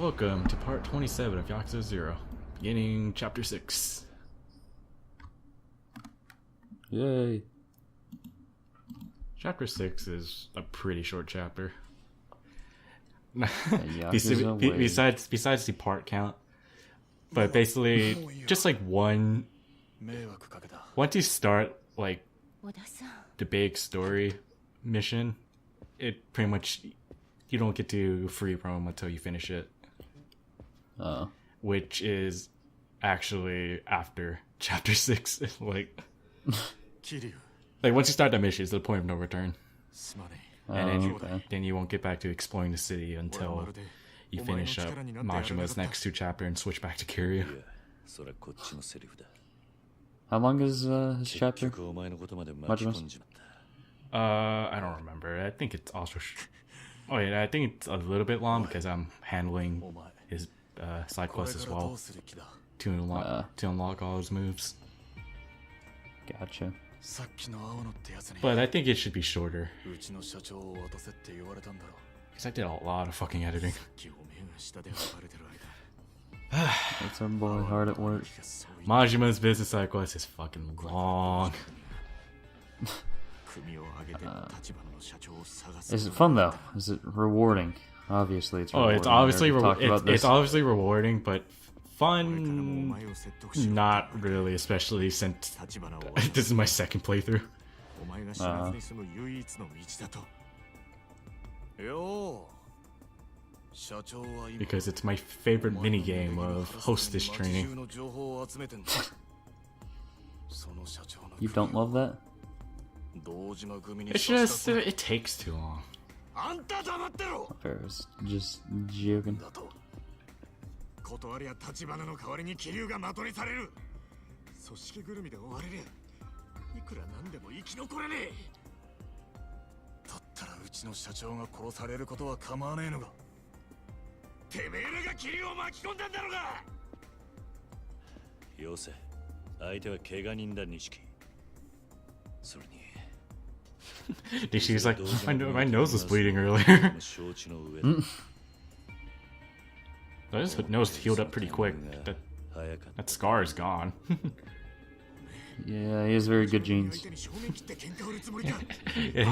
Welcome to part 27 of Yakuza 0, beginning chapter 6. Yay. Chapter 6 is a pretty short chapter. Besides besides the part count. But basically, just like once you start like the big story mission, it pretty much, you don't get to free roam until you finish it. Which is actually after chapter 6. like once you start that mission, it's the point of no return. And then you won't get back to exploring the city until you finish up Majima's next 2 chapters and switch back to Kiryu. How long is his chapter? Majima's? I don't remember. I think it's also... I think it's a little bit long because I'm handling his side quest as well to unlock all his moves. Gotcha. But I think it should be shorter because I did a lot of fucking editing. That's our boy hard at work. Majima's business side quest is fucking long. Is it fun though? Is it rewarding? Obviously, it's rewarding. It's obviously rewarding, but fun, not really, especially since this is my second playthrough. Because it's my favorite minigame of hostess training. You don't love that? It's just, it takes too long. Ferris, just joking. 断りや立花の代わりに桐生が的にされる。組織ぐるみで追われる。いくらなんでも生き残れねえ。だったらうちの社長が殺されることは構わねえのが。てめえらが桐生を巻き込んだんだろうが。よせ。相手は怪我人だ錦。それに。Nishi's like, my nose was bleeding earlier. His nose healed up pretty quick. That scar is gone. Yeah, he has very good genes. Yeah,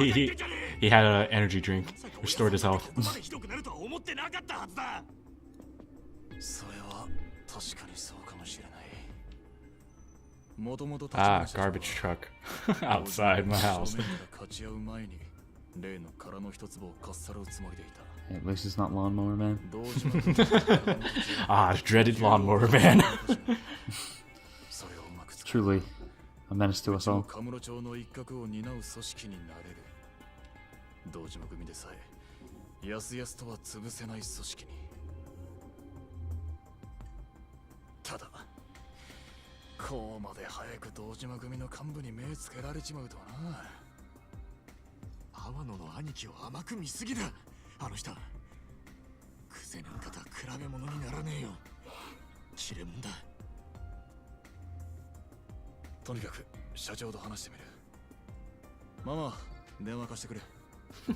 he had an energy drink, restored his health. Garbage truck outside my house. At least it's not Lawnmower Man. Dreaded Lawnmower Man. Truly a menace to us all.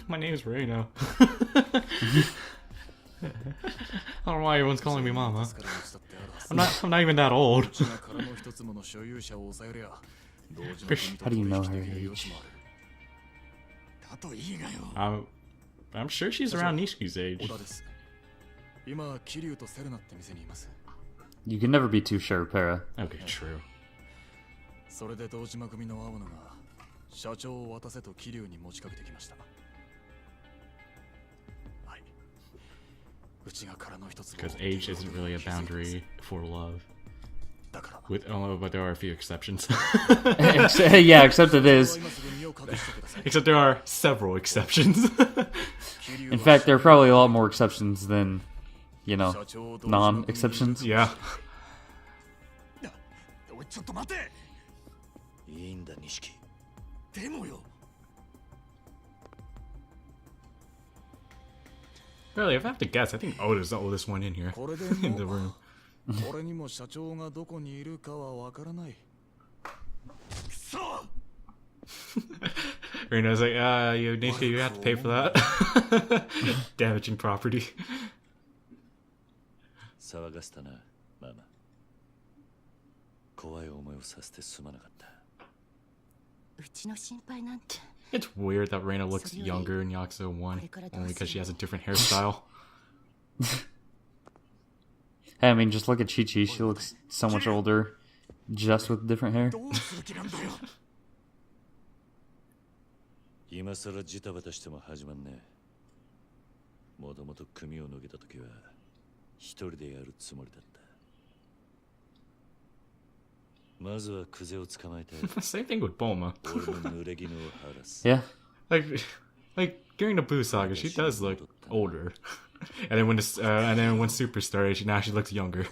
My name is Reino. I don't know why everyone's calling me Mama. I'm not even that old. How do you know her age? I'm sure she's around Nishi's age. You can never be too sure, Para. Okay, true. Because age isn't really a boundary for love. But there are a few exceptions. Yeah, except it is. Except there are several exceptions. In fact, there are probably a lot more exceptions than, non-exceptions. Yeah. Really, if I have to guess, I think Oda's the oldest one in here. In the room. Reno's like, you have to pay for that. Damaging property. 騒がせたな、ママ。怖い思いをさせてすまなかった。うちの心配なんて。 It's weird that Reina looks younger in Yakuza 1 only because she has a different hairstyle. Hey, I mean, just look at Chi-Chi. She looks so much older, just with different hair. 今さらジタバタしても始まんねえ。もともと組を抜けた時は一人でやるつもりだった。まずはクゼを捕まえて。Same thing with Bulma. 俺の濡れ衣を晴らす。Yeah. Like during the Boo saga, she does look older. And then when Super started, now she looks younger.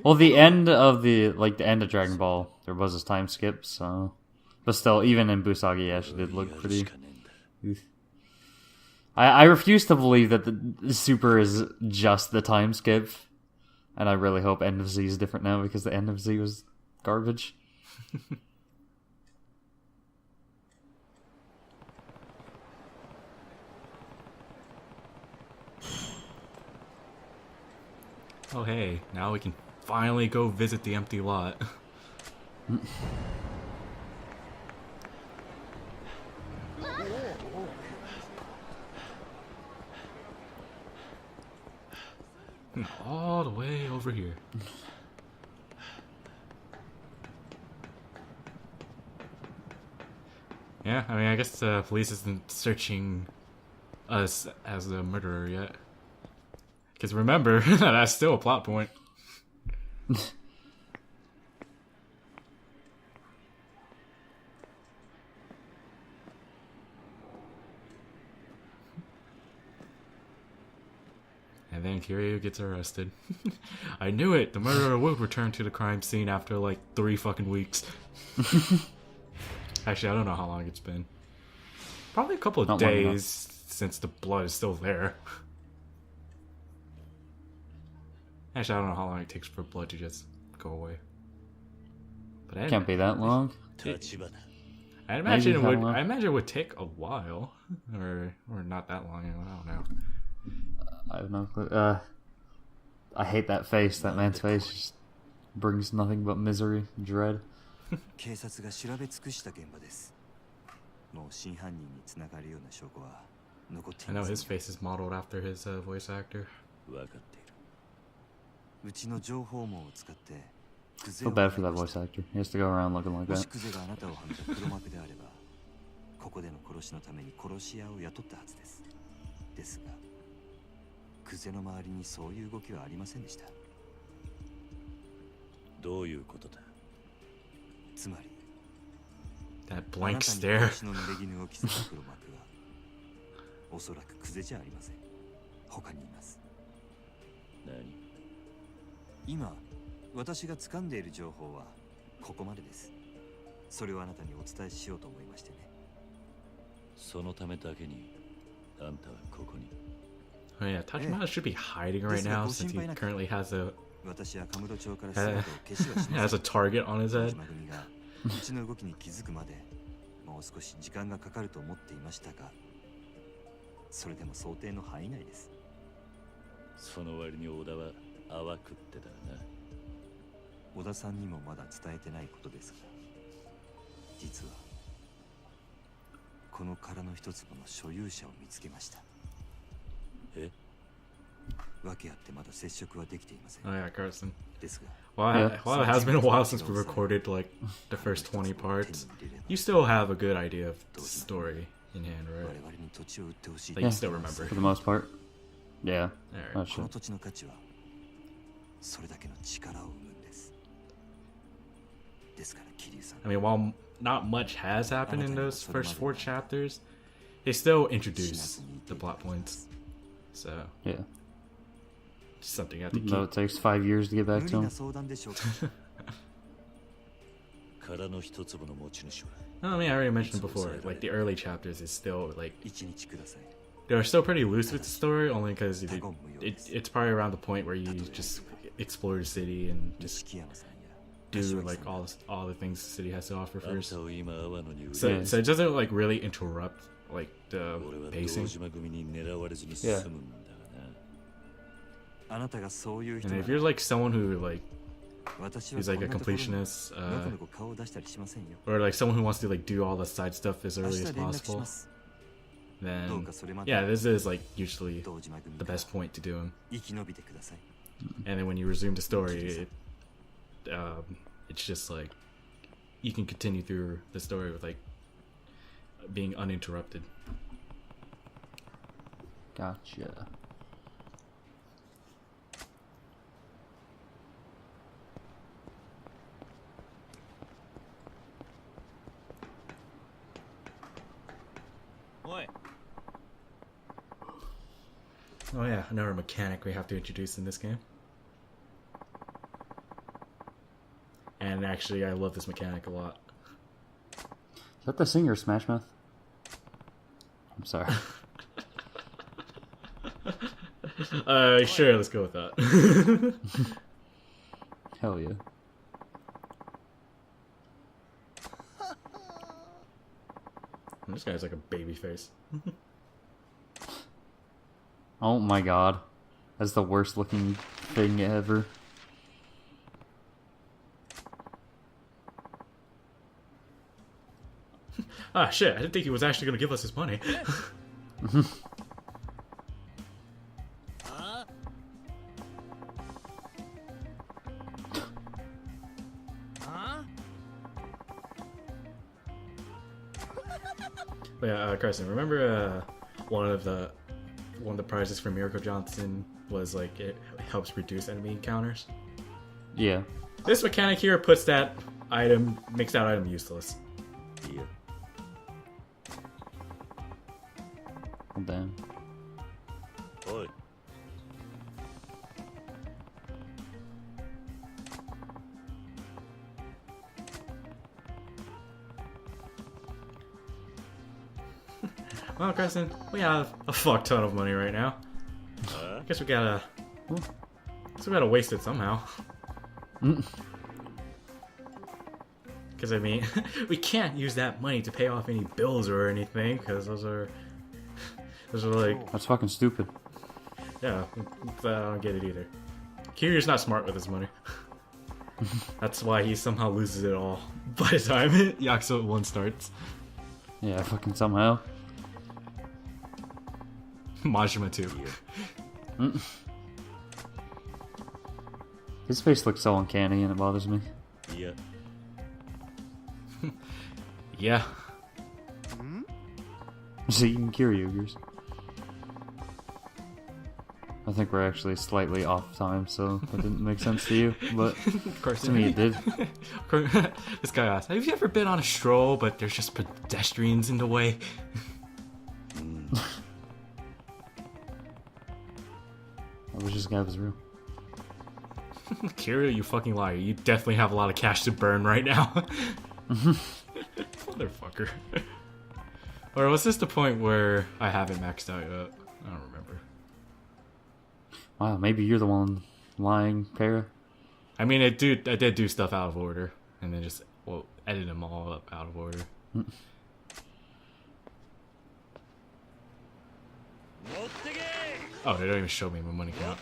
Well, the end of end of Dragon Ball, there was this time skip, so. But still, even in Busagi, yeah, she did look pretty. I refuse to believe that the Super is just the time skip. And I really hope End of Z is different now, because the End of Z was garbage. Oh hey, now we can finally go visit the empty lot. All the way over here. Yeah, I mean, I guess the police isn't searching us as the murderer yet. Because remember, that's still a plot point. And then Kiryu gets arrested. I knew it! The murderer would return to the crime scene after like 3 fucking weeks. Actually, I don't know how long it's been. Probably a couple of days since the blood is still there. Actually, I don't know how long it takes for blood to just go away. But it can't be that long. I imagine it would take a while, or not that long. I don't know. I have no clue. I hate that face. That man's face just brings nothing but misery, dread. I know his face is modeled after his voice actor. Feel bad for that voice actor. He has to go around looking like that. That blank stare. おそらくクゼじゃありません。他にいます。何？今、私が掴んでいる情報はここまでです。それをあなたにお伝えしようと思いましてね。そのためだけにあんたはここに。Oh yeah, Tachibana should be hiding right now since he currently has a target on his head. うちの動きに気づくまでもう少し時間がかかると思っていましたが、それでも想定の範囲内です。その割に小田は淡くってだな。小田さんにもまだ伝えてないことですが、実はこの殻の一粒の所有者を見つけました。え？訳あってまだ接触はできていません。Oh yeah, Carson. ですが、while it has been a while since we recorded like the first 20 parts, you still have a good idea of the story in hand, right? Like you still remember. For the most part. Yeah. Alright. Sure. この土地の価値はそれだけの力を生むんです。ですから桐生さん。I mean, while not much has happened in those first 4 chapters, they still introduce the plot points. So yeah. Just something you have to keep. Though it takes 5 years to get back to him. 殻の一粒の持ち主は。I mean, I already mentioned before, like the early chapters is still like they're still pretty loose with the story, only because it's probably around the point where you just explore the city and just do like all the things the city has to offer first. So it doesn't like really interrupt like the pacing. Yeah. あなたがそういう人 And な if ら you're like someone who like 私は is like a こんなところに completionist, のこのこ顔を出したりしませんよ or like someone who wants to like do all the side stuff as 明 early 日 as 連絡し possible, ます どう then かそれまで yeah, this is like usually 堂島組 the から best point to do them. 生き延びてください And then when you resume the story, it's just like you can continue through the story with like being uninterrupted. Gotcha. Oh yeah, another mechanic we have to introduce in this game. And actually, I love this mechanic a lot. Is that the singer, Smash Mouth? I'm sorry. Sure, let's go with that. Hell yeah. This guy's like a baby face. Oh my god. That's the worst looking thing ever. Ah, shit, I didn't think he was actually gonna give us his money. But yeah, Carson, remember one of the prizes for Miracle Johnson was like it helps reduce enemy encounters? Yeah. This mechanic here puts that item, makes that item useless. Yeah. Oh, damn. Oi. Well, Carson, we have a fuck ton of money right now. I guess we gotta waste it somehow. Because I mean, we can't use that money to pay off any bills or anything, because those are like, That's fucking stupid. yeah, I don't get it either. Kiryu's not smart with his money. That's why he somehow loses it all by the time Yakuza 1 starts. Yeah, fucking somehow. Majima 2. His face looks so uncanny and it bothers me. Yeah. Yeah. See, you can cure Yoogers. I think we're actually slightly off time, so that didn't make sense to you, but to me it did. This guy asked, have you ever been on a stroll, but there's just pedestrians in the way? I wish this guy was real. Kiryu, you fucking liar. You definitely have a lot of cash to burn right now. Motherfucker. Or was this the point where I haven't maxed out yet? I don't remember. Wow, maybe you're the one lying, Para. I mean, I did do stuff out of order, and then just edit them all up out of order. Oh, they don't even show me my money count.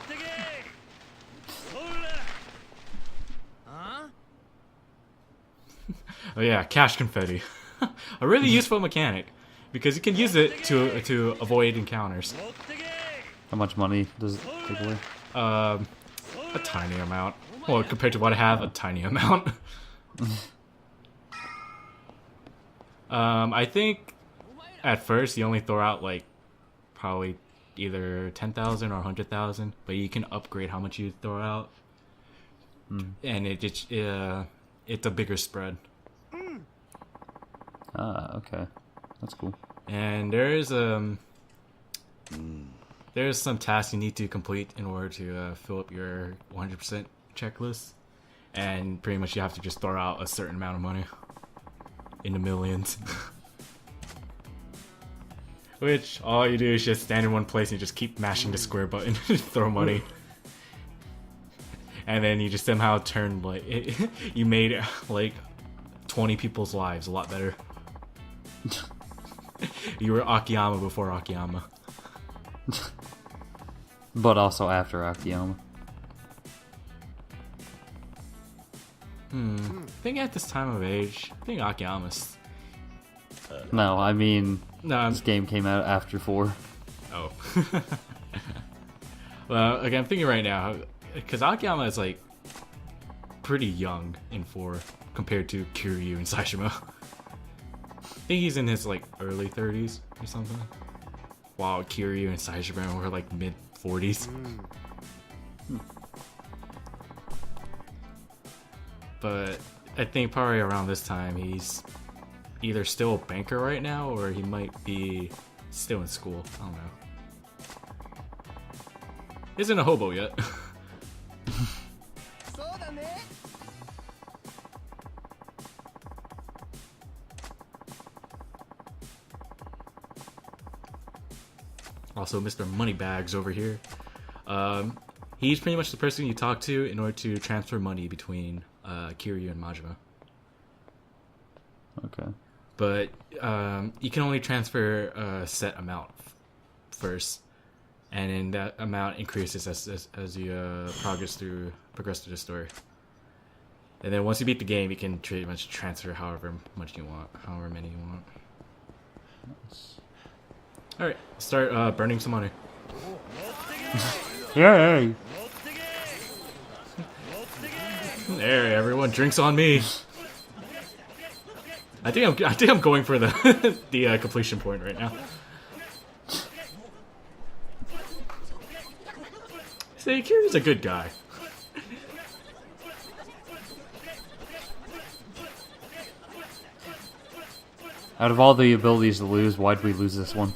Oh yeah, cash confetti. A really useful mechanic, because you can use it to avoid encounters. How much money does it take away? A tiny amount. Well, compared to what I have, a tiny amount. I think at first you only throw out like probably either 10,000 or 100,000, but you can upgrade how much you throw out, and it's a bigger spread. Ah, okay, that's cool. And there's some tasks you need to complete in order to fill up your 100% checklist, and pretty much you have to just throw out a certain amount of money in the millions. Which all you do is just stand in one place and just keep mashing the square button and throw money. And then you just somehow turn you made like 20 people's lives a lot better. You were Akiyama before Akiyama. But also after Akiyama. I think at this time of age, I think Akiyama's... No, I mean, No, this game came out after 4. Oh. Well, again, I'm thinking right now, because Akiyama is like pretty young in 4 compared to Kiryu and Saishima. I think he's in his like early 30s or something. While Kiryu and Saishima were like mid 40s. But I think probably around this time he's either still a banker right now or he might be still in school. I don't know. Isn't a hobo yet. Also, Mr. Moneybags over here. He's pretty much the person you talk to in order to transfer money between Kiryu and Majima. Okay. But you can only transfer a set amount first, and then that amount increases as you progress through the story. And then once you beat the game, you can pretty much transfer however much you want, however many you want. All right, start burning some money. Yay! There, everyone drinks on me. I think I'm going for the the completion point right now. See, Kiryu's a good guy. Out of all the abilities to lose, why'd we lose this one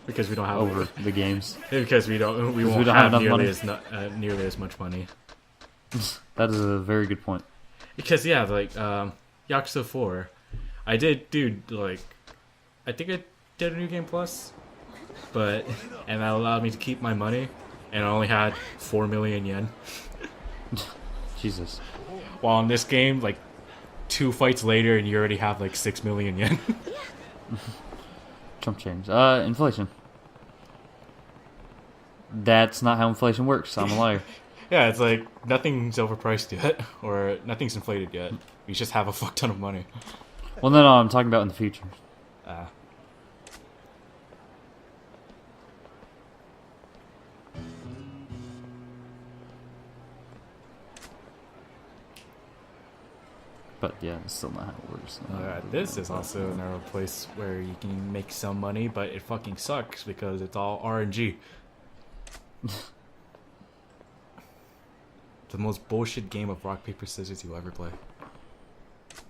Because we don't have over the games? Because we won't don't have have nearly enough nearly as much money. That is a very good point. Because yeah, like Yakuza 4, I did do like I think I did a new game plus, and that allowed me to keep my money, and I only had 4 million yen. Jesus. While in this game, like 2 fights later, and you already have like 6 million yen. Chump change. Inflation. That's not how inflation works. I'm a liar. Yeah, it's like nothing's overpriced yet, or nothing's inflated yet. You just have a fuck ton of money. Well, no, I'm talking about in the future. But yeah, it's still not how it works. This is also another place where you can make some money, but it fucking sucks because it's all RNG. The most bullshit game of rock, paper, scissors you'll ever play.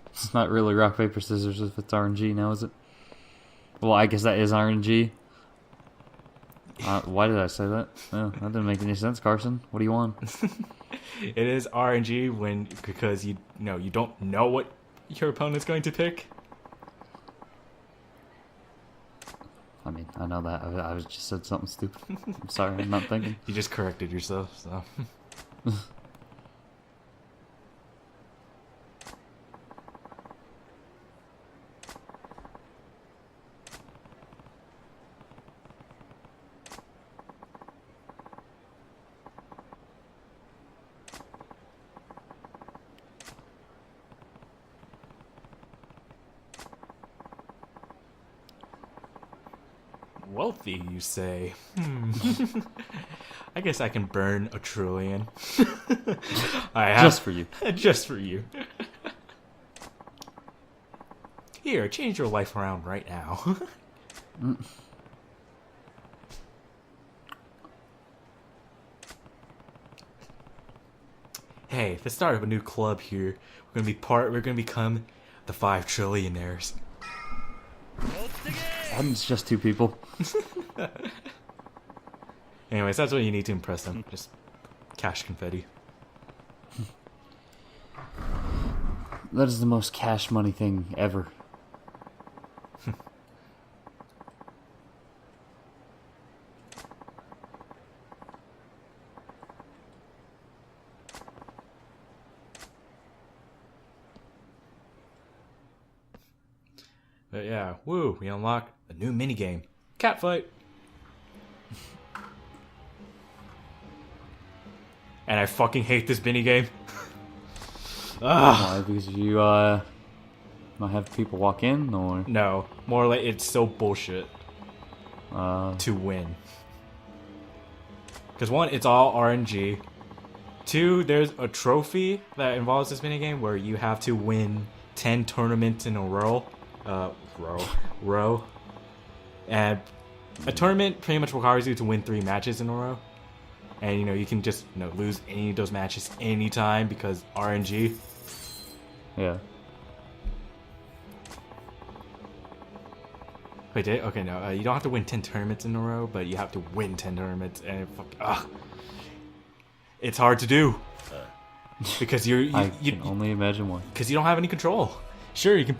It's not really rock, paper, scissors if it's RNG now, is it? Well, I guess that is RNG. Why did I say that? No, that didn't make any sense, Carson. What do you want? It is RNG because you don't know what your opponent's going to pick. I mean, I know that. I was just said something stupid. I'm sorry, I'm not thinking. You just corrected yourself, so. Wealthy, you say? I guess I can burn 1 trillion. Just for you. Just for you. Here, change your life around right now. Hey, the start of a new club here. We're gonna become the 5 trillionaires. And it's just 2 people. Anyways, that's what you need to impress them. Just cash confetti. That is the most cash money thing ever. But yeah, woo, we unlock a new minigame. Cat fight! and I fucking hate this minigame. Why? Because you might have people walk in, or No, more like it's so bullshit uh, to win. Because one, it's all RNG. Two, there's a trophy that involves this minigame where you have to win 10 tournaments in a row. Row. And a tournament pretty much requires you to win 3 matches in a row. And, you can just, lose any of those matches anytime because RNG. yeah. Wait, okay, no. You don't have to win 10 tournaments in a row, but you have to win 10 tournaments. And it's hard to do. Because I can only imagine why. Because you don't have any control. Sure, you can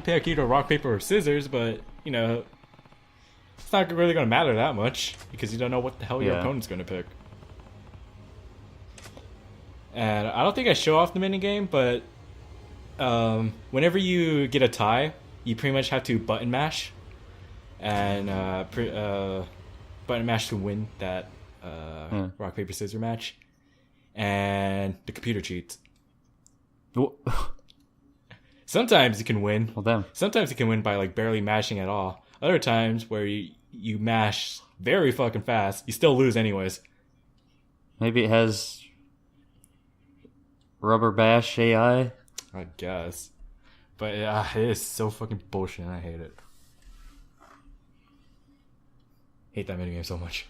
pick either rock, paper, or scissors, but, it's not really going to matter that much. Because you don't know what the hell your opponent's going to pick. And I don't think I show off the minigame, but whenever you get a tie, you pretty much have to button mash. And button mash to win that rock, paper, scissors match. And the computer cheats. Sometimes you can win. Well, damn. Sometimes you can win by like barely mashing at all. Other times where you mash very fucking fast, you still lose anyways. Maybe it has rubber bash AI. I guess. But it is so fucking bullshit and I hate it. Hate that minigame so much.